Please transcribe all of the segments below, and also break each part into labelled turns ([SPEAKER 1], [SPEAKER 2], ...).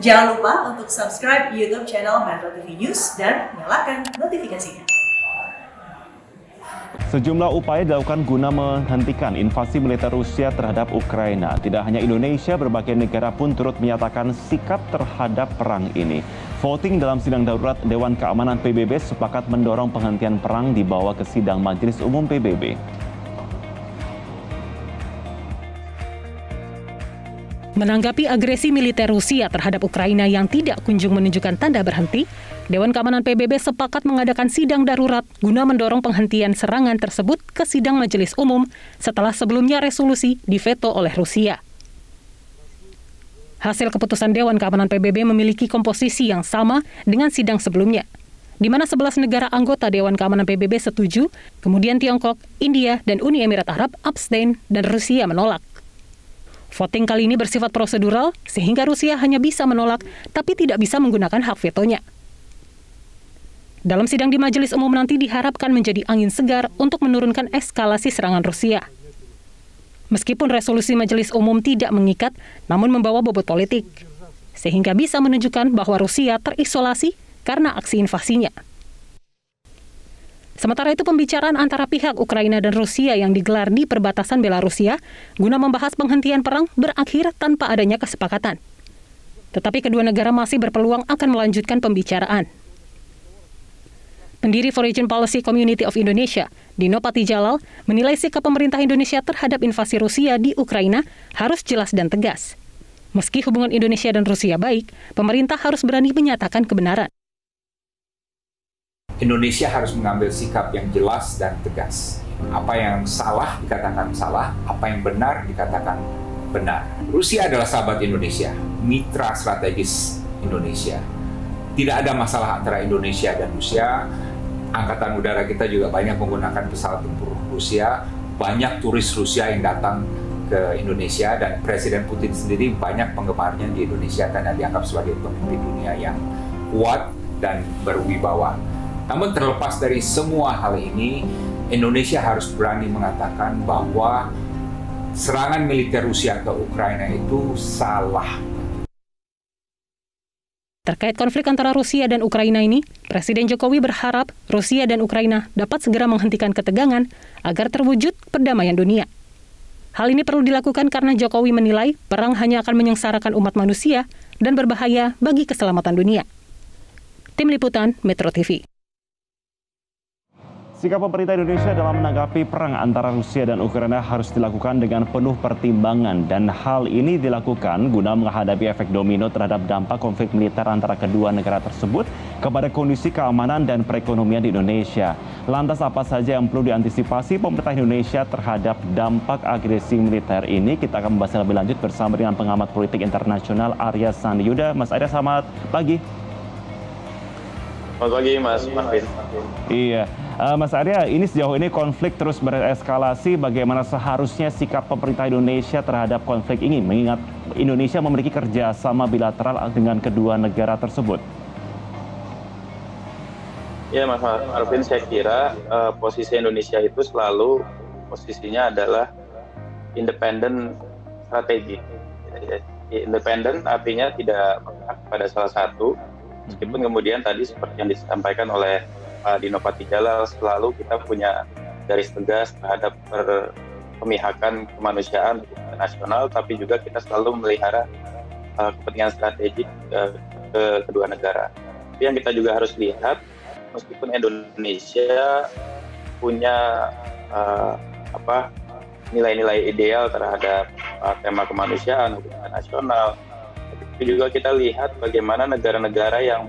[SPEAKER 1] Jangan lupa untuk subscribe YouTube channel Metro TV News dan nyalakan notifikasinya.
[SPEAKER 2] Sejumlah upaya dilakukan guna menghentikan invasi militer Rusia terhadap Ukraina. Tidak hanya Indonesia, berbagai negara pun turut menyatakan sikap terhadap perang ini. Voting dalam sidang darurat Dewan Keamanan PBB sepakat mendorong penghentian perang dibawa ke sidang Majelis Umum PBB.
[SPEAKER 3] Menanggapi agresi militer Rusia terhadap Ukraina yang tidak kunjung menunjukkan tanda berhenti, Dewan Keamanan PBB sepakat mengadakan sidang darurat guna mendorong penghentian serangan tersebut ke sidang Majelis Umum setelah sebelumnya resolusi diveto oleh Rusia. Hasil keputusan Dewan Keamanan PBB memiliki komposisi yang sama dengan sidang sebelumnya, di mana 11 negara anggota Dewan Keamanan PBB setuju, kemudian Tiongkok, India, dan Uni Emirat Arab abstain dan Rusia menolak. Voting kali ini bersifat prosedural, sehingga Rusia hanya bisa menolak, tapi tidak bisa menggunakan hak vetonya. Dalam sidang di Majelis Umum nanti diharapkan menjadi angin segar untuk menurunkan eskalasi serangan Rusia. Meskipun resolusi Majelis Umum tidak mengikat, namun membawa bobot politik, sehingga bisa menunjukkan bahwa Rusia terisolasi karena aksi invasinya. Sementara itu, pembicaraan antara pihak Ukraina dan Rusia yang digelar di perbatasan Belarusia guna membahas penghentian perang berakhir tanpa adanya kesepakatan. Tetapi kedua negara masih berpeluang akan melanjutkan pembicaraan. Pendiri Foreign Policy Community of Indonesia, Dino Patijalal, menilai sikap pemerintah Indonesia terhadap invasi Rusia di Ukraina harus jelas dan tegas. Meski hubungan Indonesia dan Rusia baik, pemerintah harus berani menyatakan kebenaran.
[SPEAKER 4] Indonesia harus mengambil sikap yang jelas dan tegas. Apa yang salah dikatakan salah, apa yang benar dikatakan benar. Rusia adalah sahabat Indonesia, mitra strategis Indonesia. Tidak ada masalah antara Indonesia dan Rusia. Angkatan udara kita juga banyak menggunakan pesawat tempur Rusia. Banyak turis Rusia yang datang ke Indonesia, dan Presiden Putin sendiri banyak penggemarnya di Indonesia karena dianggap sebagai pemimpin dunia yang kuat dan berwibawa. Namun terlepas dari semua hal ini, Indonesia harus berani mengatakan bahwa serangan militer Rusia ke Ukraina itu salah.
[SPEAKER 3] Terkait konflik antara Rusia dan Ukraina ini, Presiden Jokowi berharap Rusia dan Ukraina dapat segera menghentikan ketegangan agar terwujud perdamaian dunia. Hal ini perlu dilakukan karena Jokowi menilai perang hanya akan menyengsarakan umat manusia dan berbahaya bagi keselamatan dunia. Tim Liputan Metro TV.
[SPEAKER 2] Sikap pemerintah Indonesia dalam menanggapi perang antara Rusia dan Ukraina harus dilakukan dengan penuh pertimbangan, dan hal ini dilakukan guna menghadapi efek domino terhadap dampak konflik militer antara kedua negara tersebut kepada kondisi keamanan dan perekonomian di Indonesia. Lantas apa saja yang perlu diantisipasi pemerintah Indonesia terhadap dampak agresi militer ini? Kita akan membahas lebih lanjut bersama dengan pengamat politik internasional Arya Sandiyuda. Mas Arya, selamat pagi.
[SPEAKER 5] Selamat pagi, Mas Marvin.
[SPEAKER 2] Iya. Mas Arya, ini sejauh ini konflik terus bereskalasi. Bagaimana seharusnya sikap pemerintah Indonesia terhadap konflik ini, mengingat Indonesia memiliki kerjasama bilateral dengan kedua negara tersebut?
[SPEAKER 5] Ya, Mas Marvin, saya kira posisi Indonesia itu selalu posisinya adalah independen strategi. Independen artinya tidak berpihak pada salah satu, meskipun kemudian tadi seperti yang disampaikan oleh Dino Patijalal, selalu kita punya garis tegas terhadap pemihakan kemanusiaan internasional, tapi juga kita selalu memelihara kepentingan strategik ke kedua negara. Tapi yang kita juga harus lihat, meskipun Indonesia punya nilai-nilai ideal terhadap tema kemanusiaan, hukum internasional, tapi juga kita lihat bagaimana negara-negara yang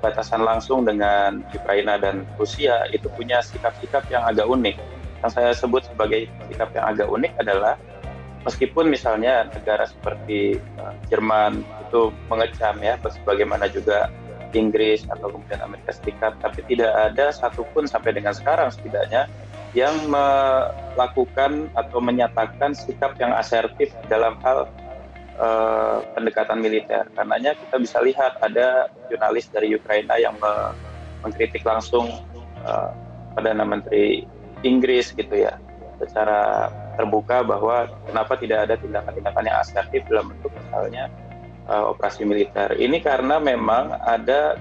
[SPEAKER 5] batasan langsung dengan Ukraina dan Rusia itu punya sikap-sikap yang agak unik. Yang saya sebut sebagai sikap yang agak unik adalah meskipun misalnya negara seperti Jerman itu mengecam ya, sebagaimana juga Inggris atau kemudian Amerika Serikat, tapi tidak ada satupun sampai dengan sekarang setidaknya yang melakukan atau menyatakan sikap yang asertif dalam hal pendekatan militer. Karenanya kita bisa lihat ada jurnalis dari Ukraina yang mengkritik langsung Perdana Menteri Inggris gitu ya, secara terbuka bahwa kenapa tidak ada tindakan-tindakan yang asertif dalam bentuk misalnya operasi militer. Ini karena memang ada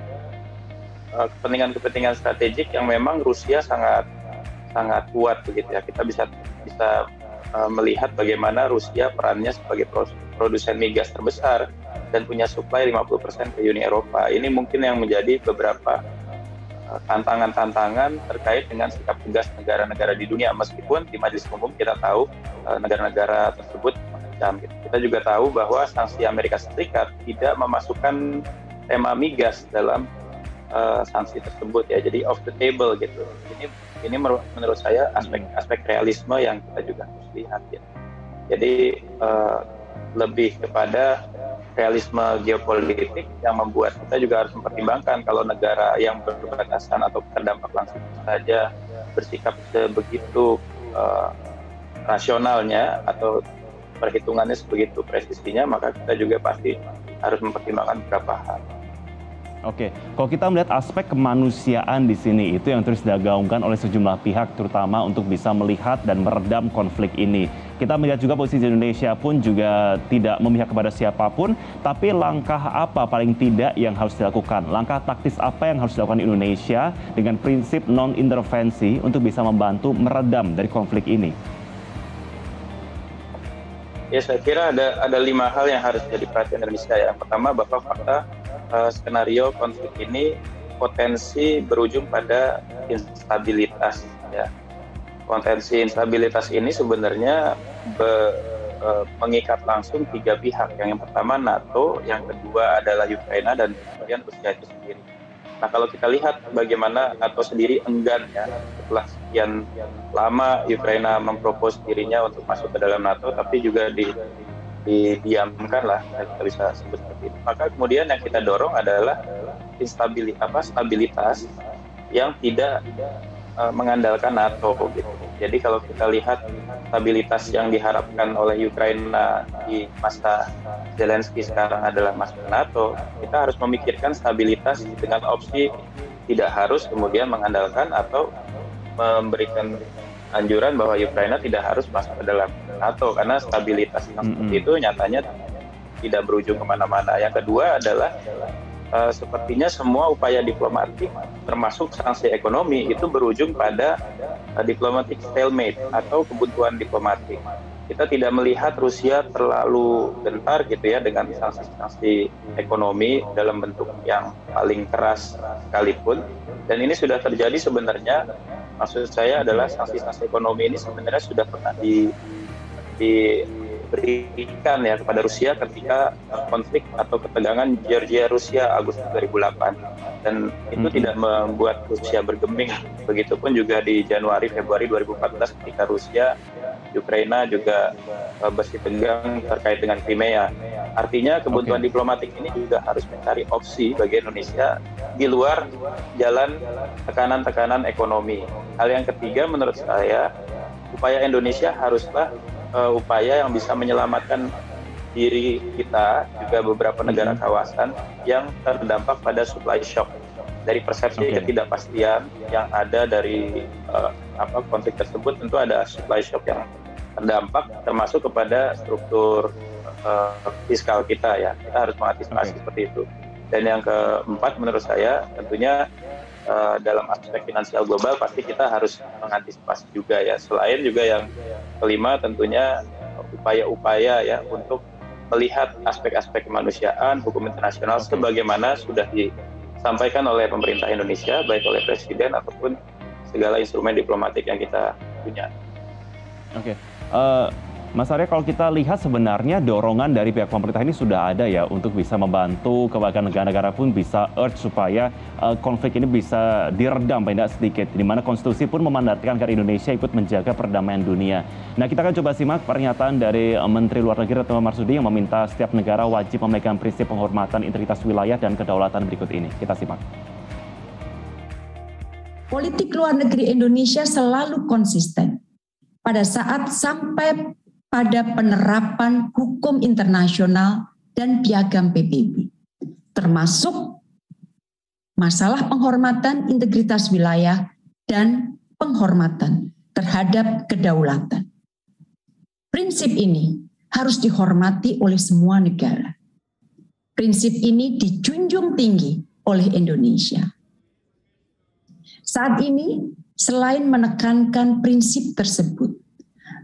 [SPEAKER 5] kepentingan-kepentingan strategik yang memang Rusia sangat kuat begitu ya. Kita bisa melihat bagaimana Rusia perannya sebagai produsen migas terbesar dan punya supply 50% ke Uni Eropa. Ini mungkin yang menjadi beberapa tantangan-tantangan terkait dengan sikap tegas negara-negara di dunia, meskipun di Majelis Umum kita tahu negara-negara tersebut mengancam. Kita juga tahu bahwa sanksi Amerika Serikat tidak memasukkan tema migas dalam sanksi tersebut ya, jadi off the table gitu. Ini menurut saya aspek realisme yang kita juga harus lihat ya. Jadi lebih kepada realisme geopolitik yang membuat kita juga harus mempertimbangkan kalau negara yang berbatasan atau terdampak langsung saja bersikap sebegitu rasionalnya atau perhitungannya sebegitu presisinya, maka kita juga pasti harus mempertimbangkan beberapa hal.
[SPEAKER 2] Oke, kalau kita melihat aspek kemanusiaan di sini itu yang terus digaungkan oleh sejumlah pihak, terutama untuk bisa melihat dan meredam konflik ini. Kita melihat juga posisi Indonesia pun juga tidak memihak kepada siapapun, tapi langkah apa paling tidak yang harus dilakukan? Langkah taktis apa yang harus dilakukan Indonesia dengan prinsip non-intervensi untuk bisa membantu meredam dari konflik ini?
[SPEAKER 5] Ya, saya kira ada 5 hal yang harus jadi perhatian Indonesia. Yang pertama, bahwa fakta skenario konflik ini potensi berujung pada instabilitas ya. Potensi instabilitas ini sebenarnya mengikat langsung 3 pihak. Yang pertama NATO, yang kedua adalah Ukraina, dan kemudian Rusia itu sendiri. Nah, kalau kita lihat bagaimana NATO sendiri enggan ya, setelah sekian lama Ukraina mempropos dirinya untuk masuk ke dalam NATO, tapi juga didiamkan lah, kita bisa sebut seperti itu. Maka kemudian yang kita dorong adalah stabilitas yang tidak mengandalkan NATO gitu. Jadi kalau kita lihat stabilitas yang diharapkan oleh Ukraina di masa Zelensky sekarang adalah masuk NATO, kita harus memikirkan stabilitas dengan opsi tidak harus kemudian mengandalkan atau memberikan anjuran bahwa Ukraina tidak harus masuk ke dalam NATO, karena stabilitas yang seperti itu nyatanya tidak berujung kemana-mana. Yang kedua adalah sepertinya semua upaya diplomatik termasuk sanksi ekonomi itu berujung pada diplomatic stalemate atau kebuntuan diplomatik. Kita tidak melihat Rusia terlalu gentar gitu ya dengan sanksi-sanksi ekonomi dalam bentuk yang paling keras sekalipun, dan ini sudah terjadi sebenarnya. Maksud saya adalah sanksi-sanksi ekonomi ini sebenarnya sudah pernah diberikan ya kepada Rusia ketika konflik atau ketegangan Georgia-Rusia Agustus 2008, dan itu tidak membuat Rusia bergeming. Begitupun juga di Januari-Februari 2014 ketika Rusia, Ukraina juga bersitegang terkait dengan Crimea. Artinya kebuntuan diplomatik ini juga harus mencari opsi bagi Indonesia di luar jalan tekanan-tekanan ekonomi. Hal yang ketiga menurut saya, upaya Indonesia haruslah upaya yang bisa menyelamatkan diri kita, juga beberapa negara kawasan yang terdampak pada supply shock. Dari persepsi ketidakpastian yang ada dari konflik tersebut, tentu ada supply shock yang terdampak, termasuk kepada struktur fiskal kita ya. Kita harus mengantisipasi seperti itu. Dan yang keempat menurut saya tentunya dalam aspek finansial global pasti kita harus mengantisipasi juga ya. Selain juga yang kelima tentunya upaya-upaya ya untuk melihat aspek-aspek kemanusiaan, hukum internasional sebagaimana sudah disampaikan oleh pemerintah Indonesia, baik oleh Presiden ataupun segala instrumen diplomatik yang kita punya. Oke.
[SPEAKER 2] Mas Arya, kalau kita lihat sebenarnya dorongan dari pihak pemerintah ini sudah ada ya untuk bisa membantu, bahkan negara-negara pun bisa urge supaya konflik ini bisa diredam paling tidak sedikit, di mana konstitusi pun memandatkan agar Indonesia ikut menjaga perdamaian dunia. Nah, kita akan coba simak pernyataan dari Menteri Luar Negeri Retno Marsudi yang meminta setiap negara wajib memegang prinsip penghormatan integritas wilayah dan kedaulatan berikut ini. Kita simak.
[SPEAKER 6] Politik luar negeri Indonesia selalu konsisten pada saat sampai pada penerapan hukum internasional dan piagam PBB, termasuk masalah penghormatan integritas wilayah dan penghormatan terhadap kedaulatan. Prinsip ini harus dihormati oleh semua negara. Prinsip ini dijunjung tinggi oleh Indonesia. Saat ini, selain menekankan prinsip tersebut,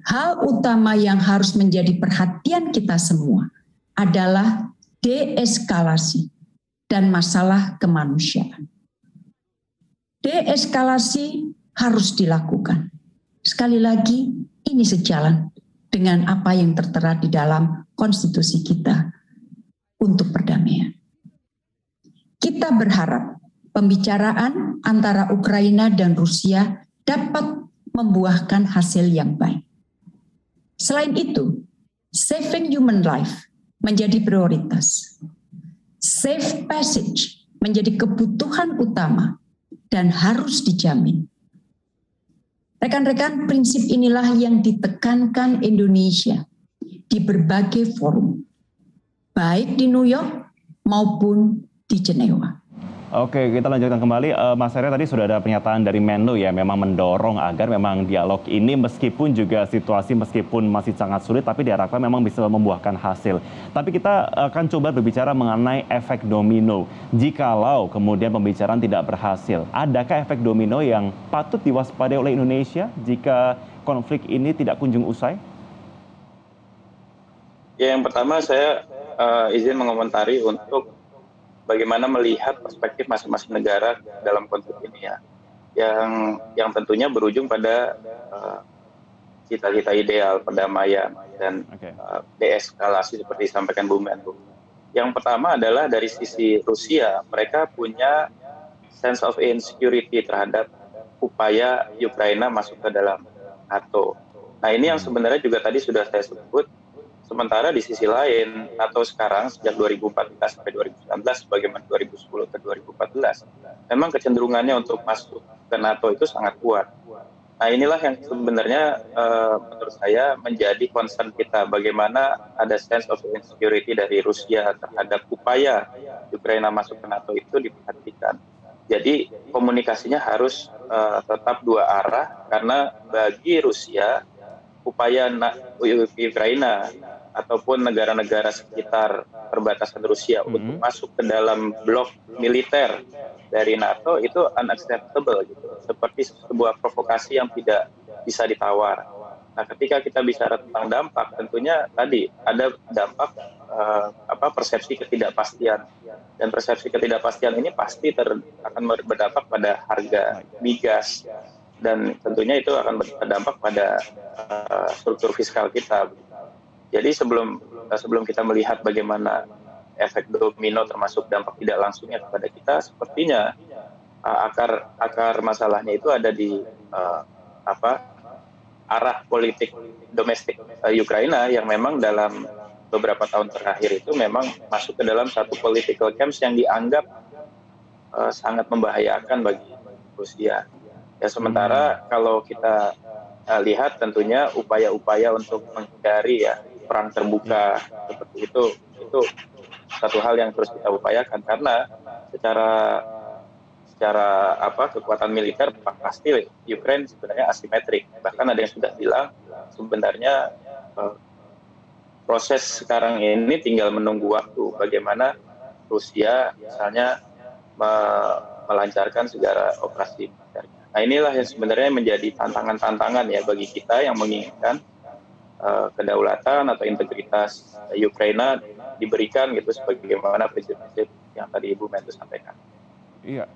[SPEAKER 6] hal utama yang harus menjadi perhatian kita semua adalah deeskalasi dan masalah kemanusiaan. Deeskalasi harus dilakukan. Sekali lagi, ini sejalan dengan apa yang tertera di dalam konstitusi kita untuk perdamaian. Kita berharap pembicaraan antara Ukraina dan Rusia dapat membuahkan hasil yang baik. Selain itu, saving human life menjadi prioritas. Safe passage menjadi kebutuhan utama dan harus dijamin. Rekan-rekan, prinsip inilah yang ditekankan Indonesia di berbagai forum, baik di New York maupun di Jenewa.
[SPEAKER 2] Oke, kita lanjutkan kembali. Mas Arya, tadi sudah ada pernyataan dari Menlu ya, memang mendorong agar memang dialog ini meskipun juga situasi meskipun masih sangat sulit, tapi diharapkan memang bisa membuahkan hasil. Tapi kita akan coba berbicara mengenai efek domino. Jikalau kemudian pembicaraan tidak berhasil, adakah efek domino yang patut diwaspadai oleh Indonesia jika konflik ini tidak kunjung usai?
[SPEAKER 5] Ya, yang pertama saya izin mengomentari untuk bagaimana melihat perspektif masing-masing negara dalam konflik ini ya, yang tentunya berujung pada cita-cita ideal perdamaian dan deeskalasi seperti disampaikan Bu Menlu. Yang pertama adalah dari sisi Rusia, mereka punya sense of insecurity terhadap upaya Ukraina masuk ke dalam NATO. Nah, ini yang sebenarnya juga tadi sudah saya sebut. Sementara di sisi lain, NATO sekarang sejak 2014 sampai 2019, sebagaimana 2010 ke 2014, memang kecenderungannya untuk masuk ke NATO itu sangat kuat. Nah, inilah yang sebenarnya menurut saya menjadi concern kita, bagaimana ada sense of insecurity dari Rusia terhadap upaya Ukraina masuk ke NATO itu diperhatikan. Jadi komunikasinya harus tetap dua arah, karena bagi Rusia, upaya Ukraina ataupun negara-negara sekitar perbatasan Rusia untuk masuk ke dalam blok militer dari NATO itu unacceptable gitu, seperti sebuah provokasi yang tidak bisa ditawar. Nah, ketika kita bicara tentang dampak, tentunya tadi ada dampak persepsi ketidakpastian, dan persepsi ketidakpastian ini pasti akan berdampak pada harga migas, dan tentunya itu akan berdampak pada struktur fiskal kita. Jadi sebelum kita melihat bagaimana efek domino termasuk dampak tidak langsungnya kepada kita, sepertinya akar masalahnya itu ada di arah politik domestik Ukraina yang memang dalam beberapa tahun terakhir itu memang masuk ke dalam satu political camps yang dianggap sangat membahayakan bagi Rusia. Ya, sementara kalau kita lihat tentunya upaya-upaya untuk menghindari ya perang terbuka seperti itu satu hal yang terus kita upayakan, karena secara kekuatan militer pasti Ukraina sebenarnya asimetrik. Bahkan ada yang sudah bilang sebenarnya proses sekarang ini tinggal menunggu waktu bagaimana Rusia misalnya melancarkan segala operasi militernya. Nah, inilah yang sebenarnya menjadi tantangan-tantangan ya bagi kita yang menginginkan kedaulatan atau integritas Ukraina diberikan gitu sebagaimana prinsip-prinsip yang tadi Ibu Menlu sampaikan.
[SPEAKER 2] Iya,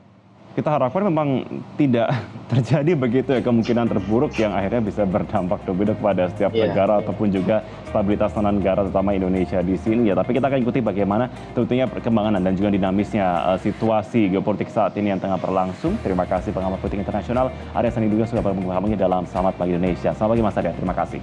[SPEAKER 2] kita harapkan memang tidak terjadi begitu ya kemungkinan terburuk yang akhirnya bisa berdampak domino kepada setiap negara ataupun juga stabilitas negara terutama Indonesia di sini ya. Tapi kita akan ikuti bagaimana tentunya perkembangan dan juga dinamisnya situasi geopolitik saat ini yang tengah berlangsung. Terima kasih pengamat politik internasional Arya Sani juga sudah bergabung dalam Selamat Pagi Indonesia. Selamat pagi Mas Arya, terima kasih.